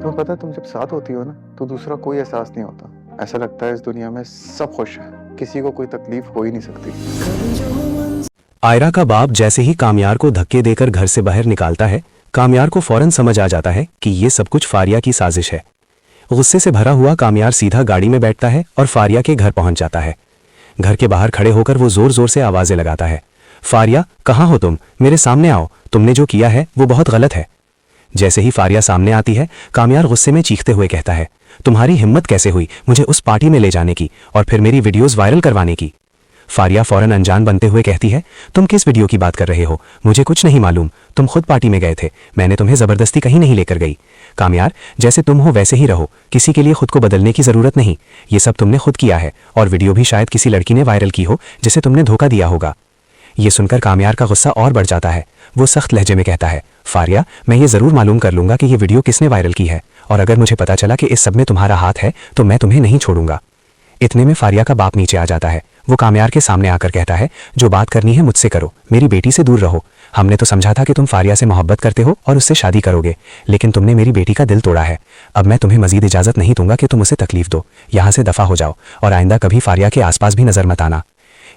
तुम्हें पता है तुम जब साथ होती हो ना तो दूसरा कोई एहसास नहीं होता। ऐसा लगता है इस दुनिया में सब खुश है, किसी को कोई तकलीफ हो ही नहीं सकती। आयरा का बाप जैसे ही कामयार को धक्के देकर घर से बाहर निकालता है, कामयार को फौरन समझ आ जाता है कि ये सब कुछ फारिया की साजिश है। गुस्से से भरा हुआ कामयार सीधा गाड़ी में बैठता है और फारिया के घर पहुंच जाता है। घर के बाहर खड़े होकर वो जोर जोर से आवाजें लगाता है, फारिया कहाँ हो तुम, मेरे सामने आओ, तुमने जो किया है वो बहुत गलत है। जैसे ही फारिया सामने आती है, कामयार गुस्से में चीखते हुए कहता है, तुम्हारी हिम्मत कैसे हुई मुझे उस पार्टी में ले जाने की और फिर मेरी वीडियोस वायरल करवाने की। फारिया फौरन अनजान बनते हुए कहती है, तुम किस वीडियो की बात कर रहे हो, मुझे कुछ नहीं मालूम, तुम खुद पार्टी में गए थे, मैंने तुम्हें जबरदस्ती कहीं नहीं लेकर गई। कामयार, जैसे तुम हो वैसे ही रहो, किसी के लिए खुद को बदलने की जरूरत नहीं, ये सब तुमने खुद किया है और वीडियो भी शायद किसी लड़की ने वायरल की हो जिसे तुमने धोखा दिया होगा। ये सुनकर कामयार का गुस्सा और बढ़ जाता है। वो सख्त लहजे में कहता है, फारिया मैं ये जरूर मालूम कर लूंगा कि ये वीडियो किसने वायरल की है, और अगर मुझे पता चला कि इस सब में तुम्हारा हाथ है तो मैं तुम्हें नहीं छोड़ूंगा। इतने में फारिया का बाप नीचे आ जाता है। वो कामयार के सामने आकर कहता है, जो बात करनी है मुझसे करो, मेरी बेटी से दूर रहो। हमने तो समझा था कि तुम फारिया से मोहब्बत करते हो और उससे शादी करोगे, लेकिन तुमने मेरी बेटी का दिल तोड़ा है। अब मैं तुम्हें मजीद इजाजत नहीं दूंगा कि तुम उसे तकलीफ दो। यहाँ से दफा हो जाओ और आइंदा कभी फारिया के आसपास भी नजर मत आना।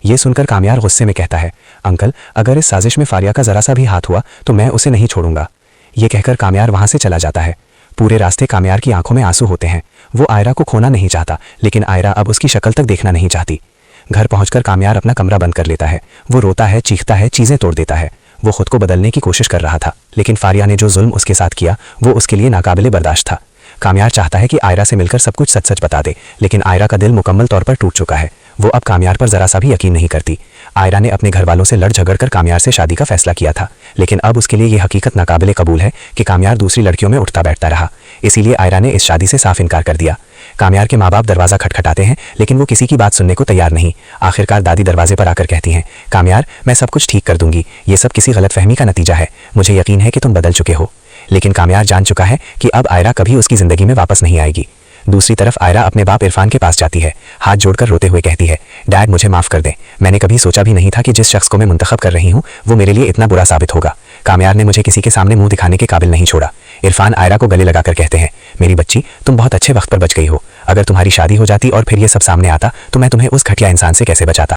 ये सुनकर कामयार गुस्से में कहता है, अंकल अगर इस साजिश में फारिया का जरा सा भी हाथ हुआ तो मैं उसे नहीं छोड़ूंगा। ये कहकर कामयार वहां से चला जाता है। पूरे रास्ते कामयार की आंखों में आंसू होते हैं। वो आयरा को खोना नहीं चाहता, लेकिन आयरा अब उसकी शक्ल तक देखना नहीं चाहती। घर पहुंचकर कामयार अपना कमरा बंद कर लेता है। वो रोता है, चीखता है, चीजें तोड़ देता है। वो खुद को बदलने की कोशिश कर रहा था, लेकिन फारिया ने जो जुल्म उसके साथ किया वो उसके लिए नाकाबिले बर्दाश्त था। कामयार चाहता है कि आयरा से मिलकर सब कुछ सच सच बता दे, लेकिन आयरा का दिल मुकम्मल तौर पर टूट चुका है। वो अब कामयार पर जरा सा भी यकीन नहीं करती। आयरा ने अपने घर वालों से लड़ झगड़ कर कामयार से शादी का फैसला किया था, लेकिन अब उसके लिए यह हकीकत नाकाबिले कबूल है कि कामयार दूसरी लड़कियों में उठता बैठता रहा। इसीलिए आयरा ने इस शादी से साफ इनकार कर दिया। कामयार के माँ बाप दरवाजा खटखटाते हैं, लेकिन वो किसी की बात सुनने को तैयार नहीं। आखिरकार दादी दरवाजे पर आकर कहती हैं, कामयार मैं सब कुछ ठीक कर दूंगी, ये सब किसी गलतफहमी का नतीजा है, मुझे यकीन है कि तुम बदल चुके हो। लेकिन कामयार जान चुका है कि अब आयरा कभी उसकी जिंदगी में वापस नहीं आएगी। दूसरी तरफ आयरा अपने बाप इरफान के पास जाती है। हाथ जोड़कर रोते हुए कहती है, डैड मुझे माफ कर दें, मैंने कभी सोचा भी नहीं था कि जिस शख्स को मैं मुंतखब कर रही हूँ वो मेरे लिए इतना बुरा साबित होगा। कामयार ने मुझे किसी के सामने मुंह दिखाने के काबिल नहीं छोड़ा। इरफान आयरा को गले लगाकर कहते हैं, मेरी बच्ची तुम बहुत अच्छे वक्त पर बच गई हो, अगर तुम्हारी शादी हो जाती और फिर ये सब सामने आता तो मैं तुम्हें उस घटिया इंसान से कैसे बचाता।